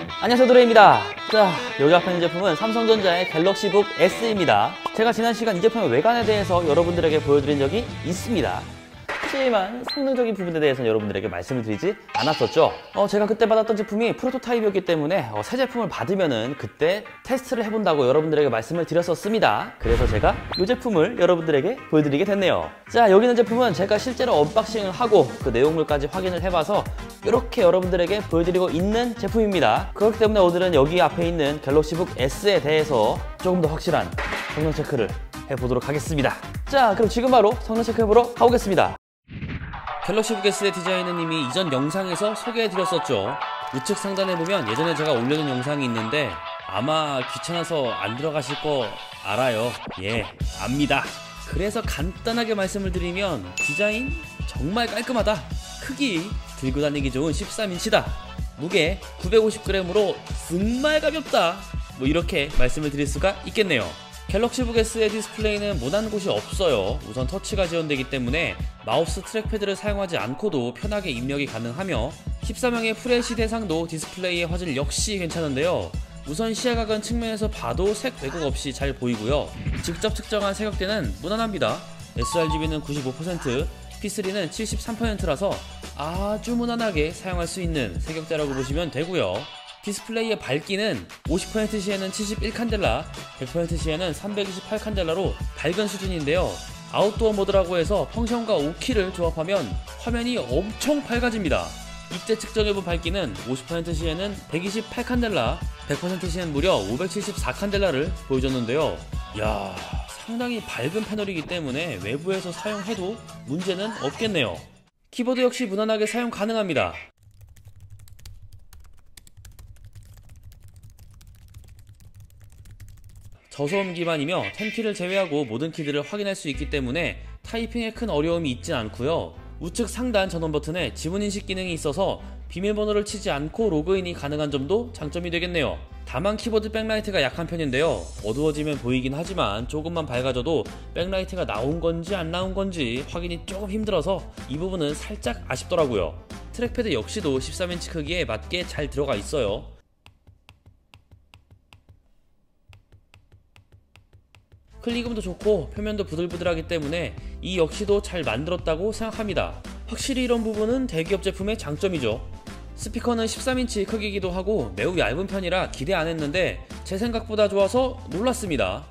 안녕하세요, 드레입니다. 자, 여기 앞에 있는 제품은 삼성전자의 갤럭시북 S입니다. 제가 지난 시간 이 제품의 외관에 대해서 여러분들에게 보여드린 적이 있습니다. 하지만 성능적인 부분에 대해서는 여러분들에게 말씀을 드리지 않았었죠. 제가 그때 받았던 제품이 프로토타입이었기 때문에 새 제품을 받으면은 그때 테스트를 해본다고 여러분들에게 말씀을 드렸었습니다. 그래서 제가 이 제품을 여러분들에게 보여드리게 됐네요. 자, 여기 있는 제품은 제가 실제로 언박싱을 하고 그 내용물까지 확인을 해봐서 이렇게 여러분들에게 보여드리고 있는 제품입니다. 그렇기 때문에 오늘은 여기 앞에 있는 갤럭시북 S에 대해서 조금 더 확실한 성능 체크를 해보도록 하겠습니다. 자, 그럼 지금 바로 성능 체크해보러 가보겠습니다. 갤럭시북 S의 디자인은 이미 이전 영상에서 소개해드렸었죠. 우측 상단에 보면 예전에 제가 올려놓은 영상이 있는데 아마 귀찮아서 안 들어가실 거 알아요. 예, 압니다. 그래서 간단하게 말씀을 드리면 디자인 정말 깔끔하다. 크기 들고 다니기 좋은 13인치다. 무게 950g으로 정말 가볍다. 뭐 이렇게 말씀을 드릴 수가 있겠네요. 갤럭시북 S의 디스플레이는 모난 곳이 없어요. 우선 터치가 지원되기 때문에 마우스 트랙패드를 사용하지 않고도 편하게 입력이 가능하며 13형의 FHD 대상도 디스플레이의 화질 역시 괜찮은데요. 우선 시야각은 측면에서 봐도 색 왜곡 없이 잘 보이고요. 직접 측정한 색역대는 무난합니다. sRGB는 95%, P3는 73%라서 아주 무난하게 사용할 수 있는 색역대라고 보시면 되고요. 디스플레이의 밝기는 50% 시에는 71칸델라, 100% 시에는 328칸델라로 밝은 수준인데요. 아웃도어 모드라고 해서 펑션과 5키를 조합하면 화면이 엄청 밝아집니다. 이때 측정해본 밝기는 50% 시에는 128칸델라, 100% 시에는 무려 574칸델라를 보여줬는데요. 이야, 상당히 밝은 패널이기 때문에 외부에서 사용해도 문제는 없겠네요. 키보드 역시 무난하게 사용 가능합니다. 저소음 기반이며 10키를 제외하고 모든 키들을 확인할 수 있기 때문에 타이핑에 큰 어려움이 있진 않고요. 우측 상단 전원 버튼에 지문인식 기능이 있어서 비밀번호를 치지 않고 로그인이 가능한 점도 장점이 되겠네요. 다만 키보드 백라이트가 약한 편인데요. 어두워지면 보이긴 하지만 조금만 밝아져도 백라이트가 나온 건지 안 나온 건지 확인이 조금 힘들어서 이 부분은 살짝 아쉽더라고요. 트랙패드 역시도 13인치 크기에 맞게 잘 들어가 있어요. 클릭음도 좋고 표면도 부들부들하기 때문에 이 역시도 잘 만들었다고 생각합니다. 확실히 이런 부분은 대기업 제품의 장점이죠. 스피커는 13인치 크기이기도 하고 매우 얇은 편이라 기대 안 했는데 제 생각보다 좋아서 놀랐습니다.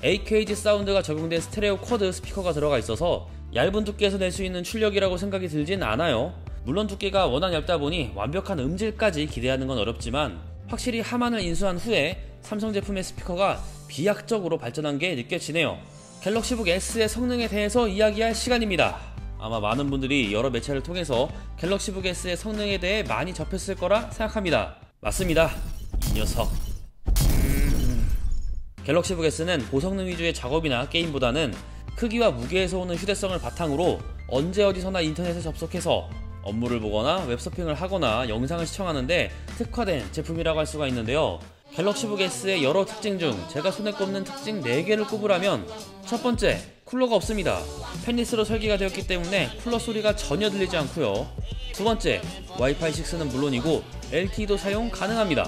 AKG 사운드가 적용된 스테레오 쿼드 스피커가 들어가 있어서 얇은 두께에서 낼 수 있는 출력이라고 생각이 들진 않아요. 물론 두께가 워낙 얇다 보니 완벽한 음질까지 기대하는 건 어렵지만 확실히 하만을 인수한 후에 삼성 제품의 스피커가 비약적으로 발전한 게 느껴지네요. 갤럭시북 S의 성능에 대해서 이야기할 시간입니다. 아마 많은 분들이 여러 매체를 통해서 갤럭시북 S의 성능에 대해 많이 접했을 거라 생각합니다. 맞습니다. 이 녀석. 갤럭시북 S는 고성능 위주의 작업이나 게임보다는 크기와 무게에서 오는 휴대성을 바탕으로 언제 어디서나 인터넷에 접속해서 업무를 보거나 웹서핑을 하거나 영상을 시청하는데 특화된 제품이라고 할 수가 있는데요. 갤럭시북 S의 여러 특징 중 제가 손에 꼽는 특징 4개를 꼽으라면 첫 번째, 쿨러가 없습니다. 펜리스로 설계가 되었기 때문에 쿨러 소리가 전혀 들리지 않고요. 두 번째, 와이파이 6는 물론이고 LTE도 사용 가능합니다.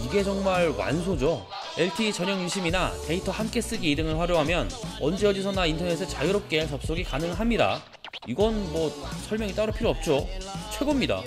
이게 정말 완소죠. LTE 전용 유심이나 데이터 함께 쓰기 등을 활용하면 언제 어디서나 인터넷에 자유롭게 접속이 가능합니다. 이건 뭐 설명이 따로 필요 없죠. 최고입니다.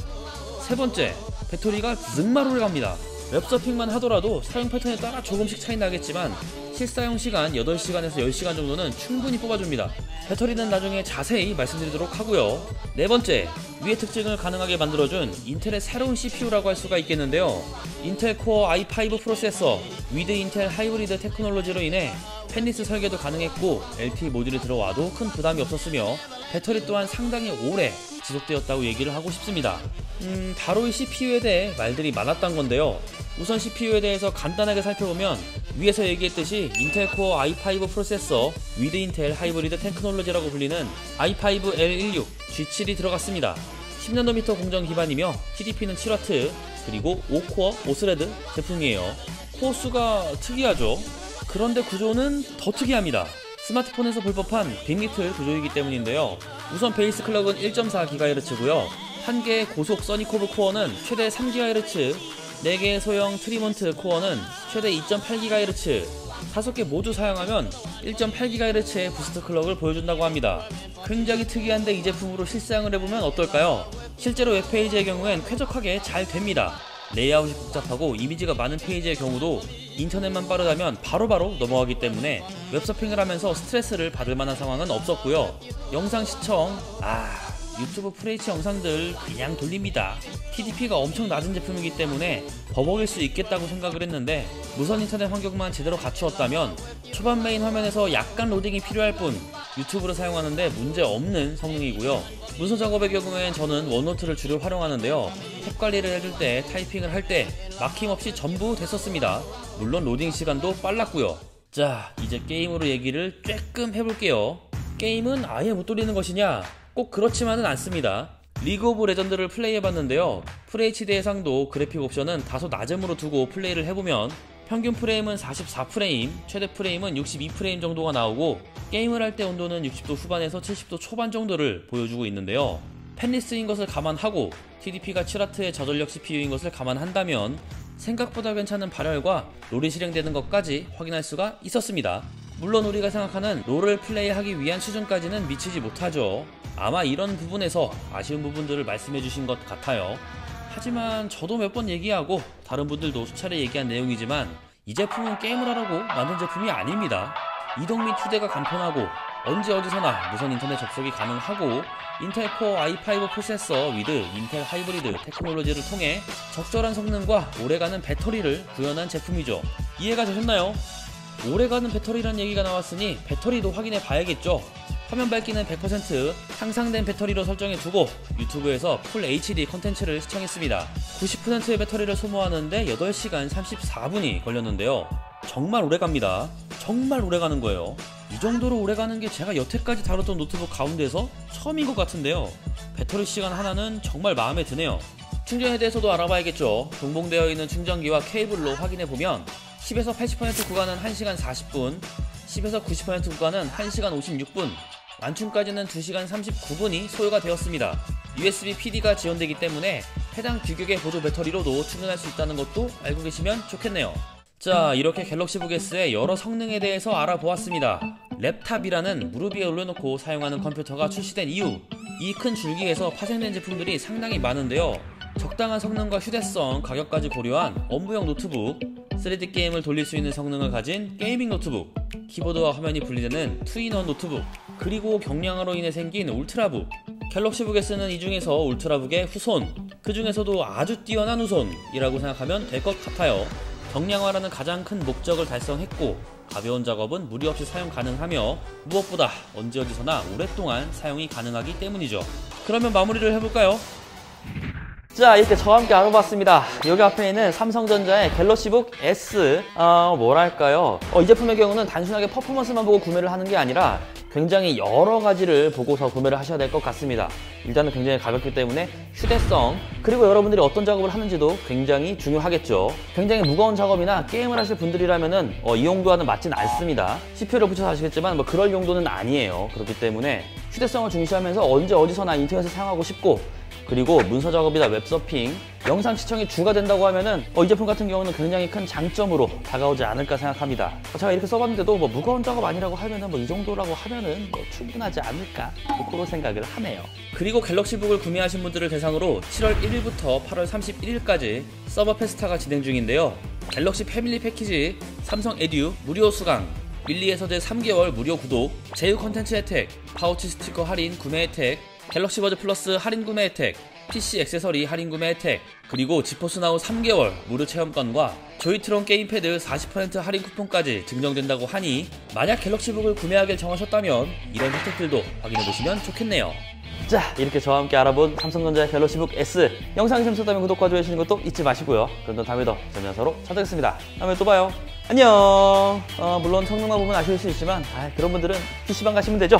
세 번째, 배터리가 정말 오래 갑니다. 웹서핑만 하더라도 사용 패턴에 따라 조금씩 차이 나겠지만 실사용 시간 8시간에서 10시간 정도는 충분히 뽑아줍니다. 배터리는 나중에 자세히 말씀드리도록 하고요. 네 번째, 위의 특징을 가능하게 만들어준 인텔의 새로운 CPU라고 할 수가 있겠는데요. 인텔 코어 i5 프로세서 위드 인텔 하이브리드 테크놀로지로 인해 펜리스 설계도 가능했고 LTE 모듈이 들어와도 큰 부담이 없었으며 배터리 또한 상당히 오래 지속되었다고 얘기를 하고 싶습니다. 바로 이 CPU에 대해 말들이 많았던 건데요. 우선 CPU에 대해서 간단하게 살펴보면 위에서 얘기했듯이 인텔 코어 i5 프로세서 위드 인텔 하이브리드 테크놀로지라고 불리는 i5 L16 G7이 들어갔습니다. 10nm 공정 기반이며 TDP는 7W 그리고 5코어 5스레드 제품이에요. 코어 수가 특이하죠. 그런데 구조는 더 특이합니다. 스마트폰에서 볼 법한 빅리틀 구조이기 때문인데요. 우선 베이스 클럭은 1.4GHz고요. 1개의 고속 써니코브 코어는 최대 3GHz, 4개의 소형 트리몬트 코어는 최대 2.8GHz, 5개 모두 사용하면 1.8GHz의 부스트 클럭을 보여준다고 합니다. 굉장히 특이한데 이 제품으로 실사용을 해보면 어떨까요? 실제로 웹페이지의 경우엔 쾌적하게 잘 됩니다. 레이아웃이 복잡하고 이미지가 많은 페이지의 경우도 인터넷만 빠르다면 바로바로 넘어가기 때문에 웹서핑을 하면서 스트레스를 받을 만한 상황은 없었고요. 영상 시청, 유튜브 FH 영상들 그냥 돌립니다. TDP가 엄청 낮은 제품이기 때문에 버벅일 수 있겠다고 생각을 했는데 무선 인터넷 환경만 제대로 갖추었다면 초반 메인 화면에서 약간 로딩이 필요할 뿐 유튜브를 사용하는데 문제 없는 성능이고요. 문서 작업의 경우엔 저는 원노트를 주로 활용하는데요. 탭 관리를 해줄 때, 타이핑을 할 때 막힘없이 전부 됐었습니다. 물론 로딩 시간도 빨랐고요. 자, 이제 게임으로 얘기를 조금 해볼게요. 게임은 아예 못 돌리는 것이냐? 꼭 그렇지만은 않습니다. 리그 오브 레전드를 플레이해봤는데요. FHD 해상도 그래픽 옵션은 다소 낮음으로 두고 플레이를 해보면 평균 프레임은 44프레임, 최대 프레임은 62프레임 정도가 나오고 게임을 할 때 온도는 60도 후반에서 70도 초반 정도를 보여주고 있는데요. 팬리스인 것을 감안하고 TDP가 7W의 저전력 CPU인 것을 감안한다면 생각보다 괜찮은 발열과 롤이 실행되는 것까지 확인할 수가 있었습니다. 물론 우리가 생각하는 롤을 플레이하기 위한 수준까지는 미치지 못하죠. 아마 이런 부분에서 아쉬운 부분들을 말씀해 주신 것 같아요. 하지만 저도 몇 번 얘기하고 다른 분들도 수차례 얘기한 내용이지만 이 제품은 게임을 하라고 만든 제품이 아닙니다. 이동 및 휴대가 간편하고 언제 어디서나 무선 인터넷 접속이 가능하고 인텔 코어 i5 프로세서 위드 인텔 하이브리드 테크놀로지를 통해 적절한 성능과 오래가는 배터리를 구현한 제품이죠. 이해가 되셨나요? 오래가는 배터리란 얘기가 나왔으니 배터리도 확인해 봐야겠죠. 화면 밝기는 100% 향상된 배터리로 설정해 두고 유튜브에서 풀 HD 컨텐츠를 시청했습니다. 90%의 배터리를 소모하는데 8시간 34분이 걸렸는데요. 정말 오래갑니다. 정말 오래가는 거예요. 이 정도로 오래가는 게 제가 여태까지 다뤘던 노트북 가운데서 처음인 것 같은데요. 배터리 시간 하나는 정말 마음에 드네요. 충전에 대해서도 알아봐야겠죠. 동봉되어 있는 충전기와 케이블로 확인해보면 10에서 80% 구간은 1시간 40분, 10에서 90% 구간은 1시간 56분, 완충까지는 2시간 39분이 소요가 되었습니다. USB PD가 지원되기 때문에 해당 규격의 보조 배터리로도 충전할 수 있다는 것도 알고 계시면 좋겠네요. 자, 이렇게 갤럭시북 S의 여러 성능에 대해서 알아보았습니다. 랩탑이라는 무릎 위에 올려놓고 사용하는 컴퓨터가 출시된 이후 이 큰 줄기에서 파생된 제품들이 상당히 많은데요. 적당한 성능과 휴대성, 가격까지 고려한 업무용 노트북, 3D 게임을 돌릴 수 있는 성능을 가진 게이밍 노트북, 키보드와 화면이 분리되는 투인원 노트북, 그리고 경량화로 인해 생긴 울트라북. 갤럭시북 S는 이 중에서 울트라북의 후손, 그 중에서도 아주 뛰어난 후손이라고 생각하면 될 것 같아요. 경량화라는 가장 큰 목적을 달성했고 가벼운 작업은 무리 없이 사용 가능하며 무엇보다 언제 어디서나 오랫동안 사용이 가능하기 때문이죠. 그러면 마무리를 해볼까요? 자, 이렇게 저와 함께 알아봤습니다. 여기 앞에 있는 삼성전자의 갤럭시북 S, 뭐랄까요, 이 제품의 경우는 단순하게 퍼포먼스만 보고 구매를 하는 게 아니라 굉장히 여러 가지를 보고서 구매를 하셔야 될 것 같습니다. 일단은 굉장히 가볍기 때문에 휴대성, 그리고 여러분들이 어떤 작업을 하는지도 굉장히 중요하겠죠. 굉장히 무거운 작업이나 게임을 하실 분들이라면은 이 용도와는 맞진 않습니다. CPU를 붙여서 하시겠지만 뭐 그럴 용도는 아니에요. 그렇기 때문에 휴대성을 중시하면서 언제 어디서나 인터넷을 사용하고 싶고, 그리고 문서 작업이나 웹서핑, 영상 시청이 주가 된다고 하면은 이 제품 같은 경우는 굉장히 큰 장점으로 다가오지 않을까 생각합니다. 제가 이렇게 써봤는데도 뭐 무거운 작업 아니라고 하면은 이 정도라고 하면은 충분하지 않을까, 그런 생각을 하네요. 그리고 갤럭시북을 구매하신 분들을 대상으로 7월 1일부터 8월 31일까지 서버 페스타가 진행 중인데요. 갤럭시 패밀리 패키지, 삼성 에듀 무료 수강, 밀리에서 제 3개월 무료 구독, 제휴 컨텐츠 혜택, 파우치 스티커 할인 구매 혜택, 갤럭시 버즈 플러스 할인 구매 혜택, PC 액세서리 할인 구매 혜택, 그리고 지포스 나우 3개월 무료 체험권과 조이트론 게임패드 40% 할인 쿠폰까지 증정된다고 하니 만약 갤럭시북을 구매하길 정하셨다면 이런 혜택들도 확인해보시면 좋겠네요. 자, 이렇게 저와 함께 알아본 삼성전자의 갤럭시북 S, 영상이 재밌었다면 구독과 좋아요 해주시는 것도 잊지 마시고요. 그럼 다음에 더 재미난 영상으로 찾아뵙겠습니다. 다음에 또 봐요. 안녕. 물론 성능만 보면 아쉬울 수 있지만 그런 분들은 PC방 가시면 되죠.